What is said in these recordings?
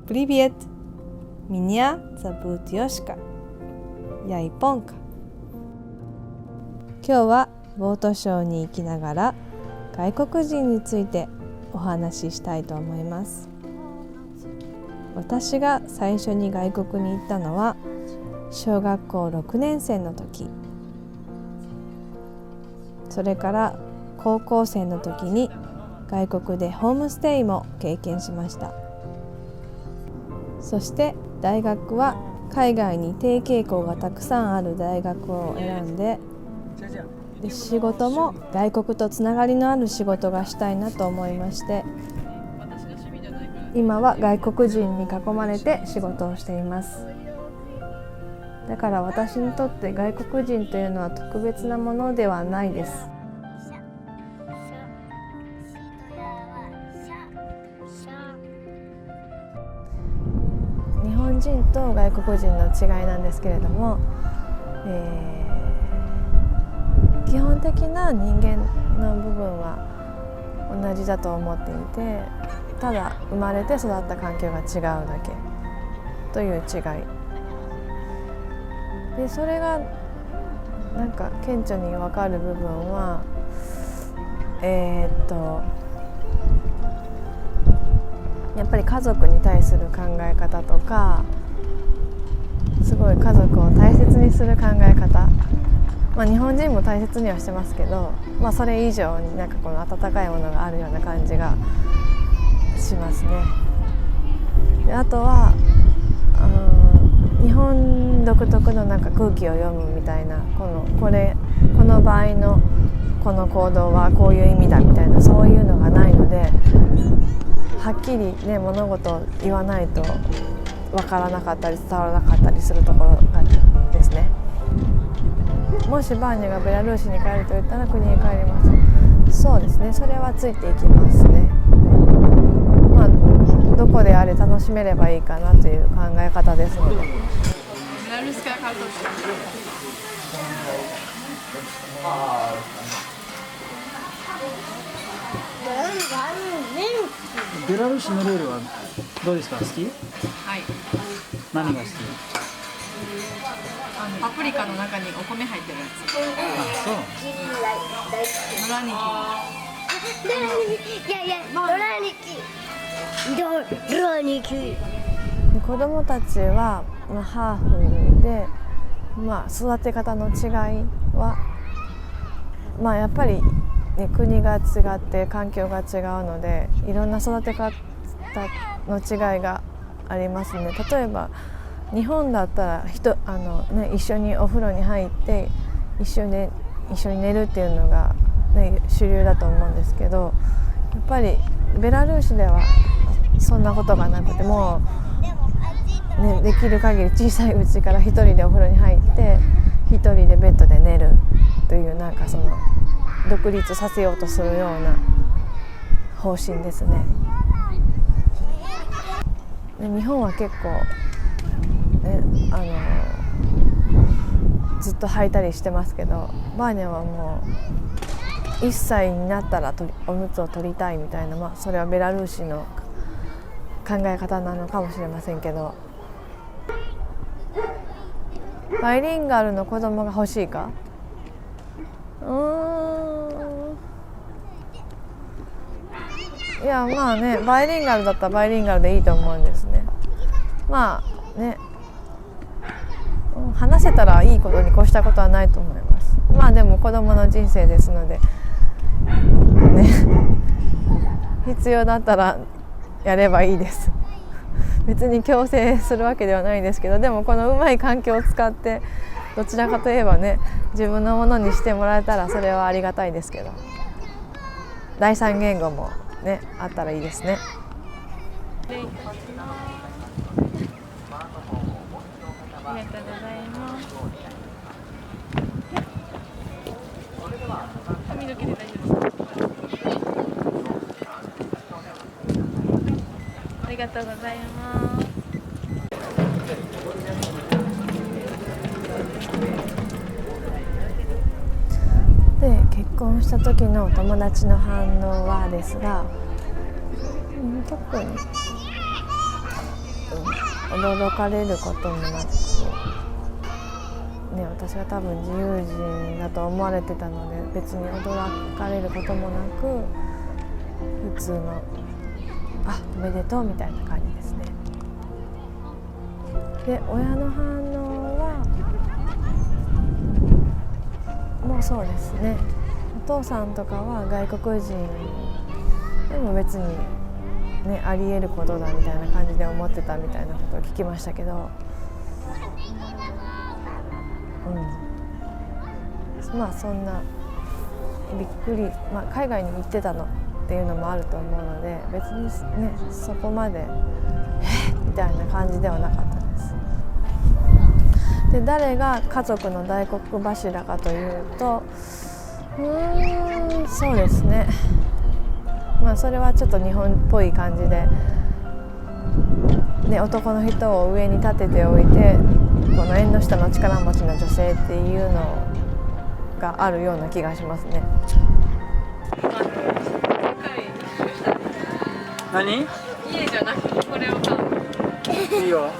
Привет! Меня зовут Yoshika. Я японка。今日はボートショーに行きながら外国人についてお話ししたいと思います。私が最初に外国に行ったのは小学校6年生の時。それから高校生の時に外国でホームステイも経験しました。そして大学は海外に提携校がたくさんある大学を選んで、仕事も外国とつながりのある仕事がしたいなと思いまして、今は外国人に囲まれて仕事をしています。だから私にとって外国人というのは特別なものではないです。日本人と外国人の違いなんですけれども、基本的な人間の部分は同じだと思っていて、ただ生まれて育った環境が違うだけという違いで、それがなんか顕著に分かる部分はやっぱり家族に対する考え方とか、すごい家族を大切にする考え方、日本人も大切にはしてますけど、それ以上になんかこの温かいものがあるような感じがしますね。であとは日本独特のなんか空気を読むみたいな、この場合のこの行動はこういう意味だみたいな、そういうのがないので、はっきりね物事を言わないと分からなかったり伝わらなかったりするところがですね。もしバーニャがベラルーシに帰ると言ったら国へ帰ります。そうですね、それはついていきますね。どこであれ楽しめればいいかなという考え方ですので。ベラルーシから帰るとベラルーシの料理はどうですか？好き？はい。何が好き？パプリカの中にお米入ってるやつ。あ、そう。野良肉。子どもたちは、ハーフで、育て方の違いは、やっぱり、国が違って環境が違うので、いろんな育て方の違いがありますね。例えば日本だったら一緒にお風呂に入って一緒に寝るっていうのが、主流だと思うんですけど、やっぱりベラルーシではそんなことがなくて、もう、できる限り小さいうちから一人でお風呂に入って一人でベッドで寝るという、なんかその独立させようとするような方針ですね。日本は結構、ずっと履いたりしてますけど、バーニャはもう1歳になったらおむつを取りたいみたいな、それはベラルーシの考え方なのかもしれませんけど、バイリンガルの子供が欲しいか？いやバイリンガルだったらバイリンガルでいいと思うんですね。話せたらいいことに越したことはないと思います。でも子供の人生ですので必要だったらやればいいです。別に強制するわけではないんですけど、でもこのうまい環境を使ってどちらかといえば自分のものにしてもらえたらそれはありがたいですけど、第三言語もあったらいいですね。ありがとうございます。髪の毛で大丈夫ですか？ありがとうございます。で、結婚した時の友達の反応はですが、特に驚かれることもなく、ね、私が多分自由人だと思われてたので別に驚かれることもなく普通のおめでとうみたいな感じですね。で親の反応はもうそうですね、お父さんとかは外国人でも別に、ね、ありえることだみたいな感じで思ってたみたいなことを聞きましたけど、まあそんなびっくり、海外に行ってたのっていうのもあると思うので別にねそこまでみたいな感じではなかったです。で誰が家族の大黒柱かというとそうですね、それはちょっと日本っぽい感じで、男の人を上に立てておいてこの縁の下の力持ちの女性っていうのがあるような気がしますね。何？家じゃなくてこれを買う。いいよ。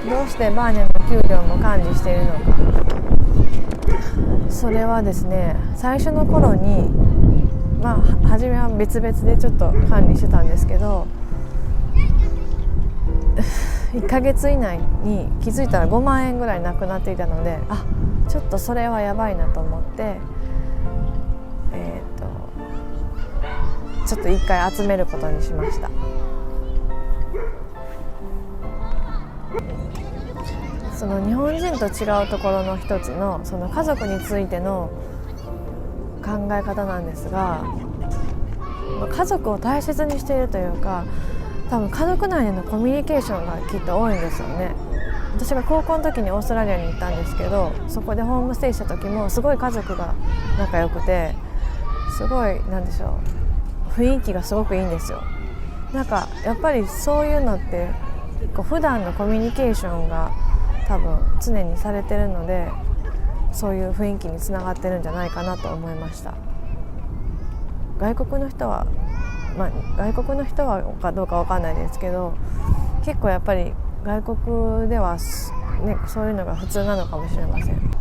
どうしてバーニャの給料も管理しているのか、それはですね、最初の頃に初めは別々でちょっと管理してたんですけど1ヶ月以内に気づいたら5万円ぐらいなくなっていたのでちょっとそれはやばいなと思ってちょっと一回集めることにしました。その日本人と違うところの一つのその家族についての考え方なんですが、家族を大切にしているというか、多分家族内でのコミュニケーションがきっと多いんですよね。私が高校の時にオーストラリアに行ったんですけど、そこでホームステイした時もすごい家族が仲良くて、すごい雰囲気がすごくいいんですよ。やっぱりそういうのって普段のコミュニケーションが多分常にされてるので、そういう雰囲気につながってるんじゃないかなと思いました。外国の人はかどうかわかんないですけど、結構やっぱり外国では、そういうのが普通なのかもしれません。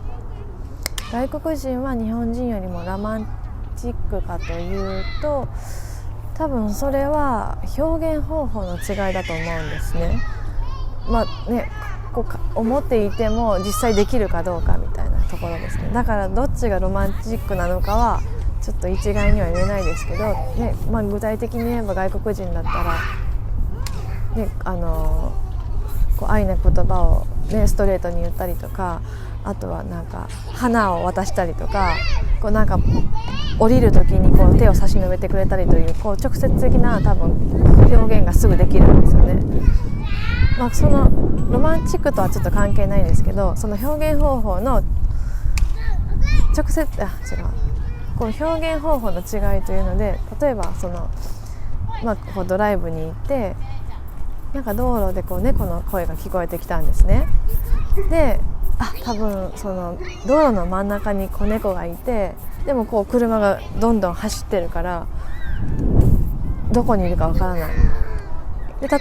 外国人は日本人よりもロマンチックかというと、多分それは表現方法の違いだと思うんですね。思っていても実際できるかどうかみたいなところですね。だからどっちがロマンチックなのかはちょっと一概には言えないですけど、具体的に言えば外国人だったら、愛な言葉を、ストレートに言ったりとか、あとは花を渡したりとか、降りる時に手を差し伸べてくれたりという、直接的な多分表現がすぐできるんですよね。そのロマンチックとはちょっと関係ないんですけど、その表現方法のこの表現方法の違いというので、例えばドライブに行って道路で猫の声が聞こえてきたんですね。で多分その道路の真ん中に猫がいて、でも車がどんどん走ってるからどこにいるかわからない。で例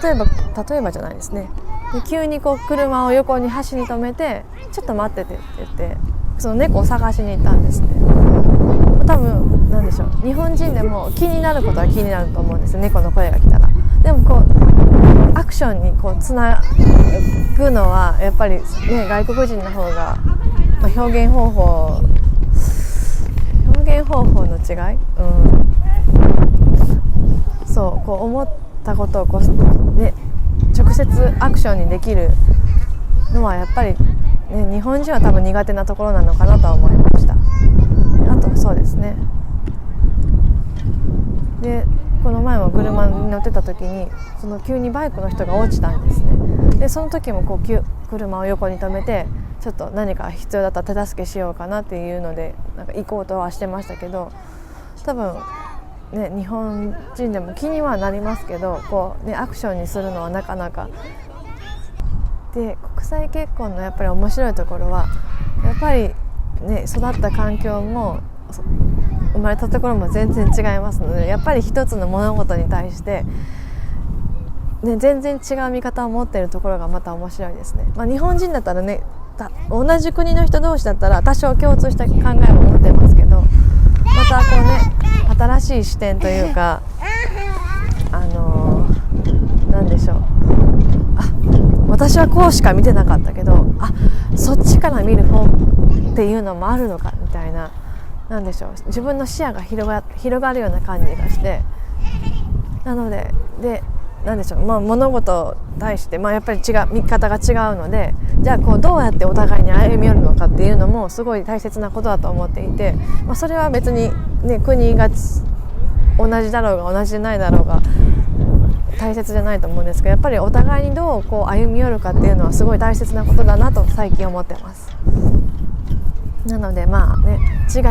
えばじゃないですね。で急に車を横に端に止めて、ちょっと待っててって言ってその猫を探しに行ったんですね。多分日本人でも気になることは気になると思うんですよ、猫の声が来たら。でもアクションにつなぐのはやっぱり外国人の方が、表現方法の違い、思ったことを直接アクションにできるのはやっぱり、日本人は多分苦手なところなのかなとは思いました。あとそうですね。でこの前も車に乗ってた時に急にバイクの人が落ちたんですね。でその時も車を横に止めてちょっと何か必要だったら手助けしようかなっていうのでなんか行こうとはしてましたけど、多分ね日本人でも気にはなりますけどこう、ね、アクションにするのはなかなかで、国際結婚のやっぱり面白いところはやっぱりね育った環境も生まれたところも全然違いますので、やっぱり一つの物事に対してね、全然違う見方を持っているところがまた面白いですね。日本人だったらね同じ国の人同士だったら多少共通した考えも持ってますけど、またこうね新しい視点というかなんでしょう、私はこうしか見てなかったけどそっちから見る方っていうのもあるのかみたいな、なんでしょう、自分の視野が広がるような感じがして、なのでなんでしょう、物事に対して、やっぱり見方が違うので、じゃあこうどうやってお互いに歩み寄るのかっていうのもすごい大切なことだと思っていて、それは別に、ね、国が同じだろうが同じでないだろうが大切じゃないと思うんですけど、やっぱりお互いにどうこう歩み寄るかっていうのはすごい大切なことだなと最近思ってます。なので違い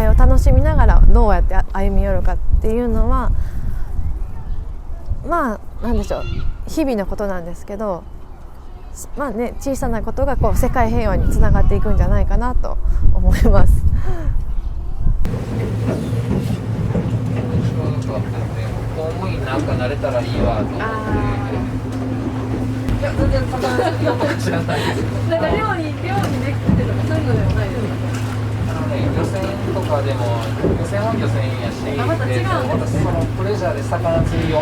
を楽しみながらどうやって歩み寄るかっていうのはなんでしょう、日々のことなんですけど、小さなことがこう世界平和につながっていくんじゃないかなと思います。公務員なんかなれたらいいわと思って。いや全然知らないです。なんか寮にできてとかそういうのでもないですか？漁船とかでも漁船は漁船やし、また違うんですね。私そのプレジャーで魚釣りを。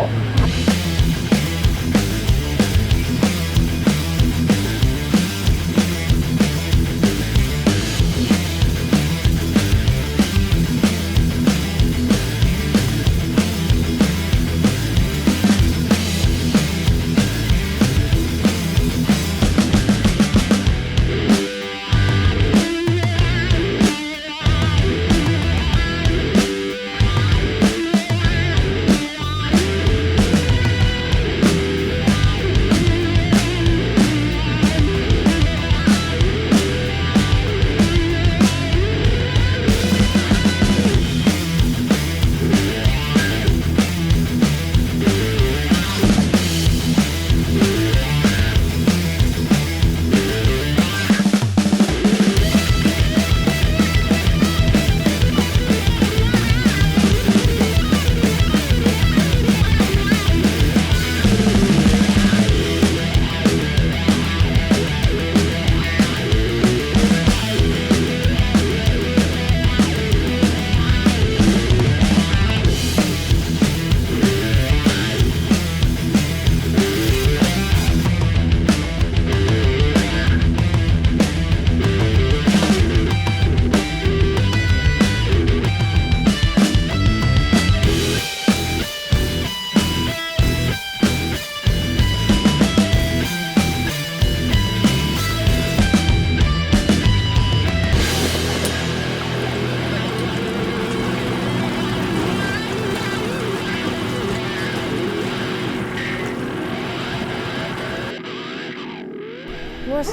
もし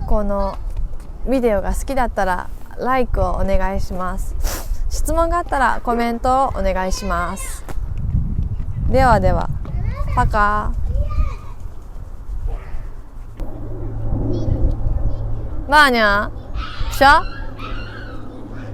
このビデオが好きだったらライクをお願いします。質問があったらコメントをお願いします。ではでは、パカー。バーニャー？シャ？